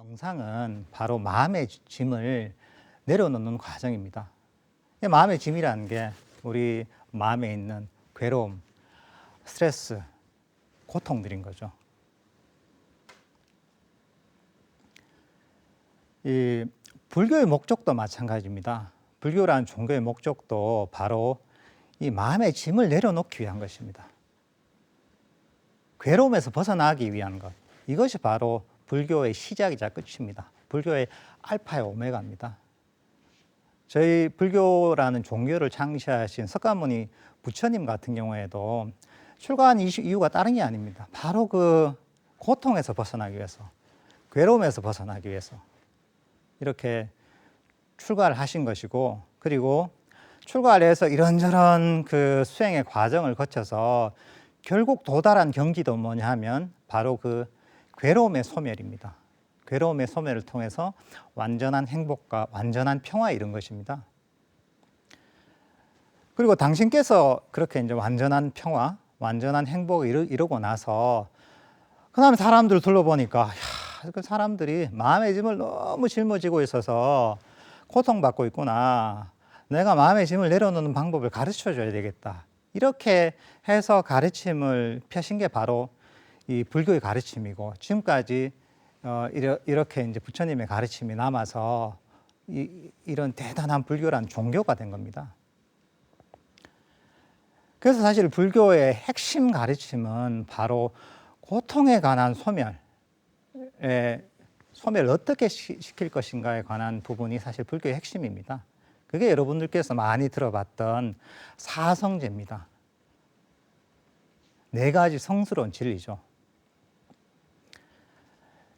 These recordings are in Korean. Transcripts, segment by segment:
명상은 바로 마음의 짐을 내려놓는 과정입니다. 이 마음의 짐이라는 게 우리 마음에 있는 괴로움, 스트레스, 고통들인 거죠. 이 불교의 목적도 마찬가지입니다. 불교라는 종교의 목적도 바로 이 마음의 짐을 내려놓기 위한 것입니다. 괴로움에서 벗어나기 위한 것. 이것이 바로 불교의 시작이자 끝입니다. 불교의 알파의 오메가입니다. 저희 불교라는 종교를 창시하신 석가모니 부처님 같은 경우에도 출가한 이유가 다른 게 아닙니다. 바로 그 고통에서 벗어나기 위해서, 괴로움에서 벗어나기 위해서 이렇게 출가를 하신 것이고, 그리고 출가를 해서 이런저런 그 수행의 과정을 거쳐서 결국 도달한 경지도 뭐냐 하면 바로 그 괴로움의 소멸입니다. 괴로움의 소멸을 통해서 완전한 행복과 완전한 평화에 이른 것입니다. 그리고 당신께서 그렇게 이제 완전한 평화, 완전한 행복을 이루고 나서 그 다음에 사람들 둘러보니까 그 사람들이 마음의 짐을 너무 짊어지고 있어서 고통받고 있구나. 내가 마음의 짐을 내려놓는 방법을 가르쳐 줘야 되겠다. 이렇게 해서 가르침을 펴신 게 바로 이 불교의 가르침이고, 지금까지 이렇게 이제 부처님의 가르침이 남아서 이런 대단한 불교라는 종교가 된 겁니다. 그래서 사실 불교의 핵심 가르침은 바로 고통에 관한 소멸을 어떻게 시킬 것인가에 관한 부분이 사실 불교의 핵심입니다. 그게 여러분들께서 많이 들어봤던 사성제입니다. 네 가지 성스러운 진리죠.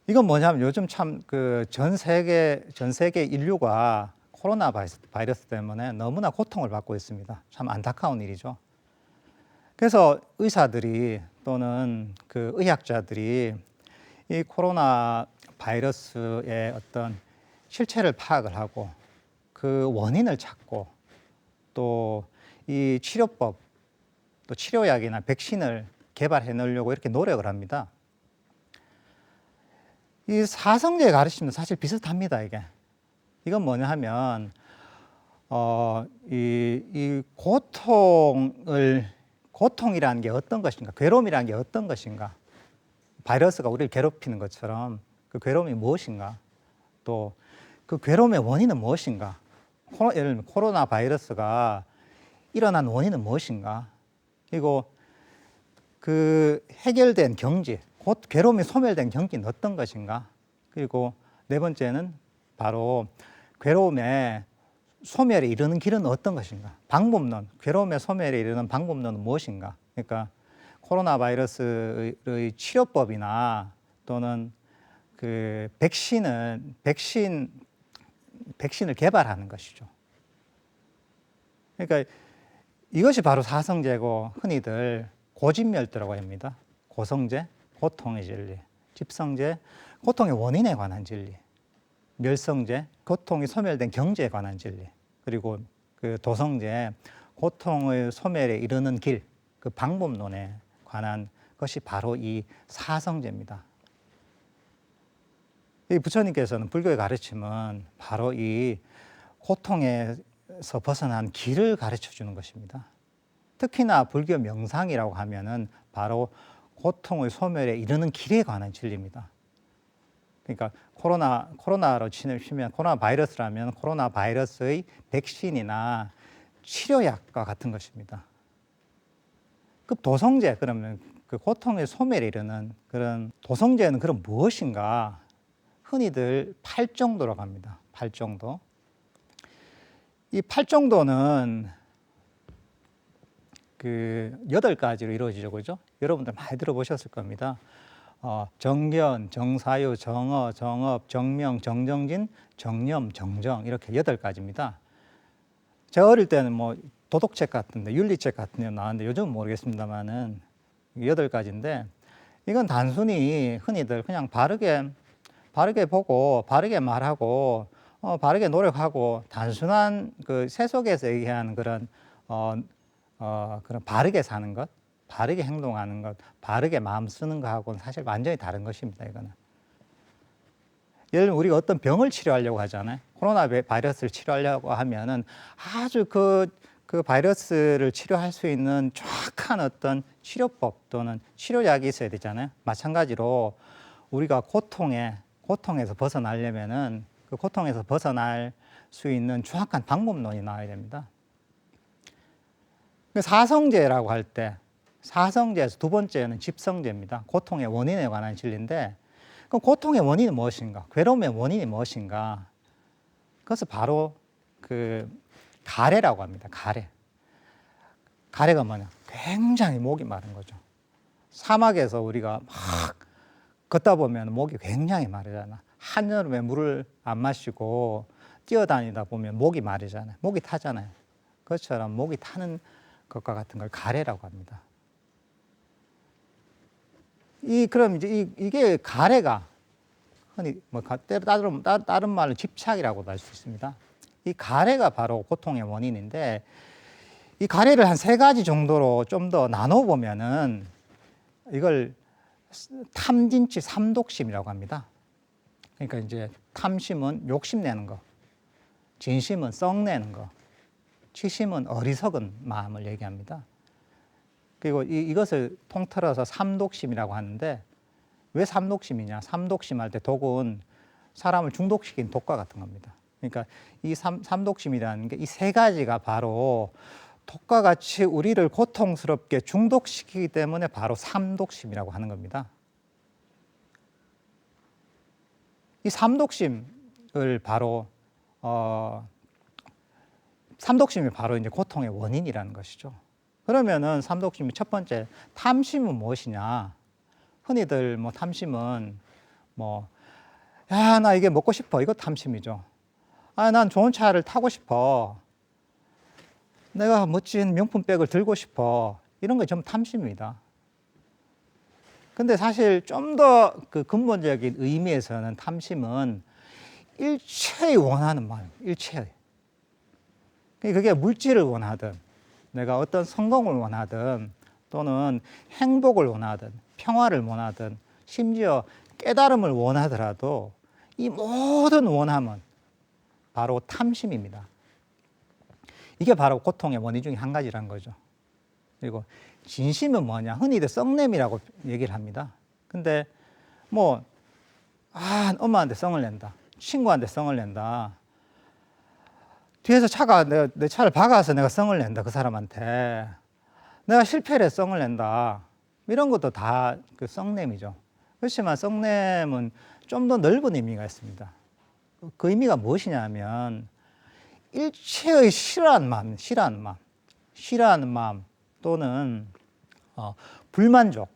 이건 뭐냐면 요즘 참 그 전 세계 인류가 코로나 바이러스 때문에 너무나 고통을 받고 있습니다. 참 안타까운 일이죠. 그래서 의사들이 또는 그 의학자들이 이 코로나 바이러스의 어떤 실체를 파악을 하고 그 원인을 찾고 또 이 치료법, 또 치료약이나 백신을 개발해 놓으려고 이렇게 노력을 합니다. 이 사성제의 가르침도 사실 비슷합니다, 이게. 이건 뭐냐 하면, 이 고통이라는 게 어떤 것인가, 괴로움이라는 게 어떤 것인가, 바이러스가 우리를 괴롭히는 것처럼 그 괴로움이 무엇인가, 또 그 괴로움의 원인은 무엇인가, 예를 들면 코로나 바이러스가 일어난 원인은 무엇인가, 그리고 그 해결된 경지, 곧 괴로움이 소멸된 경지는 어떤 것인가, 그리고 네 번째는 바로 괴로움의 소멸에 이르는 길은 어떤 것인가, 방법론, 괴로움의 소멸에 이르는 방법론은 무엇인가. 그러니까 코로나 바이러스의 치료법이나 또는 그 백신을 개발하는 것이죠. 그러니까 이것이 바로 사성제고, 흔히들 고진멸도라고 합니다. 고성제, 고통의 진리. 집성제, 고통의 원인에 관한 진리. 멸성제, 고통이 소멸된 경지에 관한 진리. 그리고 그 도성제, 고통의 소멸에 이르는 길, 그 방법론에 관한 것이 바로 이 사성제입니다. 이 부처님께서는 불교의 가르침은 바로 이 고통에서 벗어난 길을 가르쳐 주는 것입니다. 특히나 불교 명상이라고 하면은 바로 고통의 소멸에 이르는 길에 관한 진리입니다. 그러니까 코로나로 치면 코로나 바이러스라면 코로나 바이러스의 백신이나 치료약과 같은 것입니다. 그 도성제, 그러면 그 고통의 소멸에 이르는 그런 도성제는 그럼 무엇인가? 흔히들 팔정도라고 합니다. 팔정도. 이 팔정도는 그 8가지로 이루어지죠, 그죠? 여러분들 많이 들어보셨을 겁니다. 정견, 정사유, 정어, 정업, 정명, 정정진, 정념, 정정, 이렇게 8가지입니다. 제가 어릴 때는 뭐 도덕책 같은데, 윤리책 같은 데 나왔는데 요즘은 모르겠습니다만은 8가지인데, 이건 단순히 흔히들 그냥 바르게 보고 바르게 말하고 바르게 노력하고 단순한 그 세속에서 얘기하는 그런 그런 바르게 사는 것, 바르게 행동하는 것, 바르게 마음 쓰는 것하고는 사실 완전히 다른 것입니다, 이거는. 예를 들면 우리가 어떤 병을 치료하려고 하잖아요. 코로나 바이러스를 치료하려고 하면은 아주 그 바이러스를 치료할 수 있는 정확한 어떤 치료법 또는 치료약이 있어야 되잖아요. 마찬가지로 우리가 고통에서 벗어나려면은 그 고통에서 벗어날 수 있는 정확한 방법론이 나와야 됩니다. 사성제라고 할 때, 사성제에서 두 번째는 집성제입니다. 고통의 원인에 관한 진리인데, 그럼 고통의 원인은 무엇인가? 괴로움의 원인이 무엇인가? 그것은 바로 그 가래라고 합니다. 가래. 가래가 뭐냐? 굉장히 목이 마른 거죠. 사막에서 우리가 막 걷다 보면 목이 굉장히 마르잖아. 한여름에 물을 안 마시고 뛰어다니다 보면 목이 마르잖아요. 목이 타잖아요. 그것처럼 목이 타는 것과 같은 걸 가래라고 합니다. 그럼 이제 이게 가래가 흔히 뭐 다른 말로 집착이라고도 할 수 있습니다. 이 가래가 바로 고통의 원인인데, 이 가래를 한 세 가지 정도로 좀 더 나눠 보면은 이걸 탐진치 삼독심이라고 합니다. 그러니까 이제 탐심은 욕심내는 거, 진심은 썩내는 거, 치심은 어리석은 마음을 얘기합니다. 그리고 이것을 통틀어서 삼독심이라고 하는데, 왜 삼독심이냐? 삼독심할 때 독은 사람을 중독시킨 독과 같은 겁니다. 그러니까 이 삼독심이라는 게 이 세 가지가 바로 독과 같이 우리를 고통스럽게 중독시키기 때문에 바로 삼독심이라고 하는 겁니다. 이 삼독심을 바로 삼독심이 바로 이제 고통의 원인이라는 것이죠. 그러면은 삼독심의 첫 번째, 탐심은 무엇이냐? 흔히들 뭐 탐심은 야, 나 이게 먹고 싶어. 이거 탐심이죠. 아, 난 좋은 차를 타고 싶어. 내가 멋진 명품백을 들고 싶어. 이런 게 전부 탐심입니다. 근데 사실 좀 더 그 근본적인 의미에서는 탐심은 일체의 원하는 마음, 일체의. 그게 물질을 원하든, 내가 어떤 성공을 원하든, 또는 행복을 원하든, 평화를 원하든, 심지어 깨달음을 원하더라도 이 모든 원함은 바로 탐심입니다. 이게 바로 고통의 원인 중에 한 가지라는 거죠. 그리고 진심은 뭐냐? 흔히들 썩냄이라고 얘기를 합니다. 근데 엄마한테 썽을 낸다. 친구한테 썽을 낸다. 뒤에서 차가 내 차를 박아서 내가 썽을 낸다. 그 사람한테. 내가 실패를 해서 썽을 낸다. 이런 것도 다 그 썩냄이죠. 그렇지만 썩냄은 좀 더 넓은 의미가 있습니다. 그 의미가 무엇이냐면 일체의 싫어하는 마음 또는 불만족.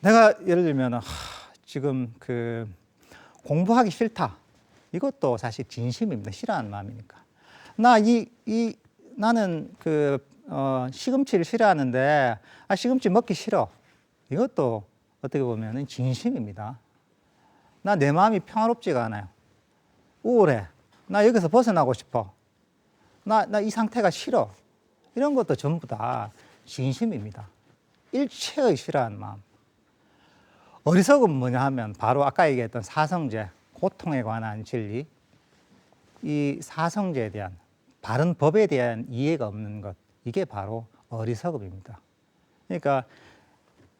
내가 예를 들면 지금 공부하기 싫다. 이것도 사실 진심입니다. 싫어하는 마음이니까. 나는 시금치를 싫어하는데 시금치 먹기 싫어. 이것도 어떻게 보면 진심입니다. 내 마음이 평화롭지가 않아요. 우울해. 나 여기서 벗어나고 싶어. 나 이 상태가 싫어. 이런 것도 전부 다 진심입니다. 일체의 싫어하는 마음. 어리석은 뭐냐 하면 바로 아까 얘기했던 사성제, 고통에 관한 진리, 이 사성제에 대한 바른 법에 대한 이해가 없는 것, 이게 바로 어리석음입니다. 그러니까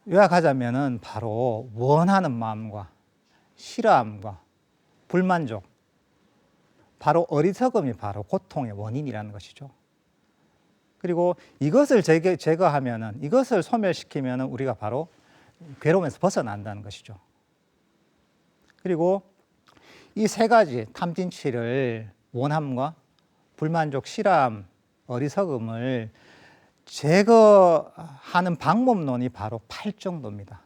요약하자면은 바로 원하는 마음과 싫어함과 불만족, 바로 어리석음이 바로 고통의 원인이라는 것이죠. 그리고 이것을 제거하면은, 이것을 소멸시키면은 우리가 바로 괴로움에서 벗어난다는 것이죠. 그리고 이 세 가지 탐진치를 원함과 불만족, 싫어함, 어리석음을 제거하는 방법론이 바로 팔정도입니다.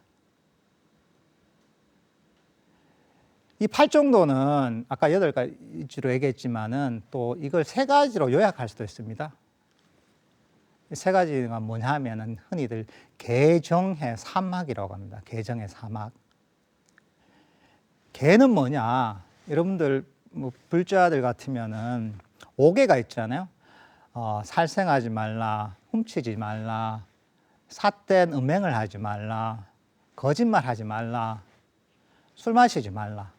이 팔정도는 아까 8가지로 얘기했지만은 또 이걸 3가지로 요약할 수도 있습니다. 이 3가지가 뭐냐 하면은 흔히들 개정의 사막이라고 합니다. 개정의 사막. 개는 뭐냐? 여러분들 불자들 같으면은 5개가 있잖아요. 살생하지 말라, 훔치지 말라, 삿된 음행을 하지 말라, 거짓말하지 말라, 술 마시지 말라.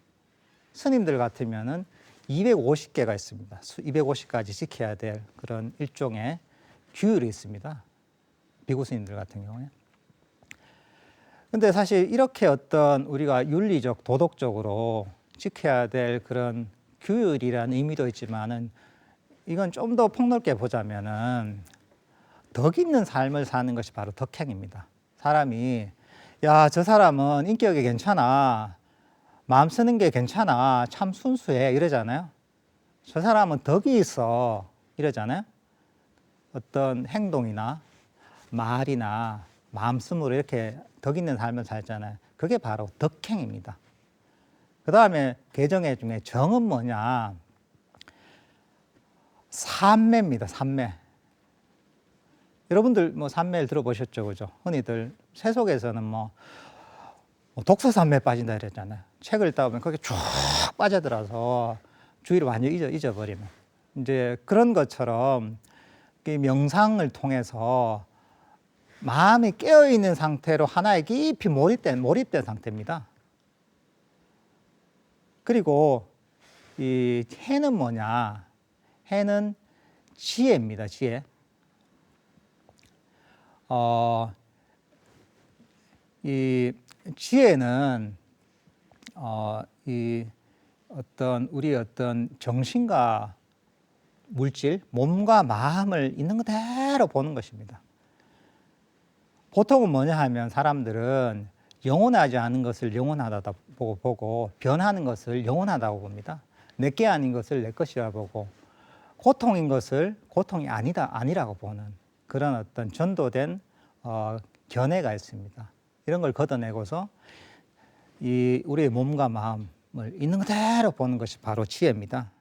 스님들 같으면은 250개가 있습니다. 250까지 지켜야 될 그런 일종의 규율이 있습니다. 비구 스님들 같은 경우에. 근데 사실 이렇게 어떤 우리가 윤리적, 도덕적으로 지켜야 될 그런 규율이라는 의미도 있지만은 이건 좀 더 폭넓게 보자면은 덕 있는 삶을 사는 것이 바로 덕행입니다. 사람이 야, 저 사람은 인격이 괜찮아. 마음 쓰는 게 괜찮아. 참 순수해. 이러잖아요. 저 사람은 덕이 있어. 이러잖아요. 어떤 행동이나 말이나 마음씀으로 이렇게 덕 있는 삶을 살잖아요. 그게 바로 덕행입니다. 그 다음에 개정의 중에 정은 뭐냐? 삼매입니다. 삼매. 여러분들 뭐 삼매를 들어보셨죠, 그죠? 흔히들 세속에서는 뭐 독서 삼매에 빠진다 이랬잖아요. 책을 읽다 보면 거기 쭉 빠져들어서 주의를 완전히 잊어버리면 이제 그런 것처럼 명상을 통해서 마음이 깨어 있는 상태로 하나에 깊이 몰입된 상태입니다. 그리고 이 해는 뭐냐? 해는 지혜입니다. 지혜. 이 지혜는 이 어떤 우리 어떤 정신과 물질, 몸과 마음을 있는 그대로 보는 것입니다. 보통은 뭐냐 하면 사람들은 영원하지 않은 것을 영원하다 보고 변하는 것을 영원하다고 봅니다. 내게 아닌 것을 내 것이라 보고 고통인 것을 고통이 아니라고 보는 그런 어떤 전도된 견해가 있습니다. 이런 걸 걷어내고서 우리의 몸과 마음을 있는 그대로 보는 것이 바로 지혜입니다.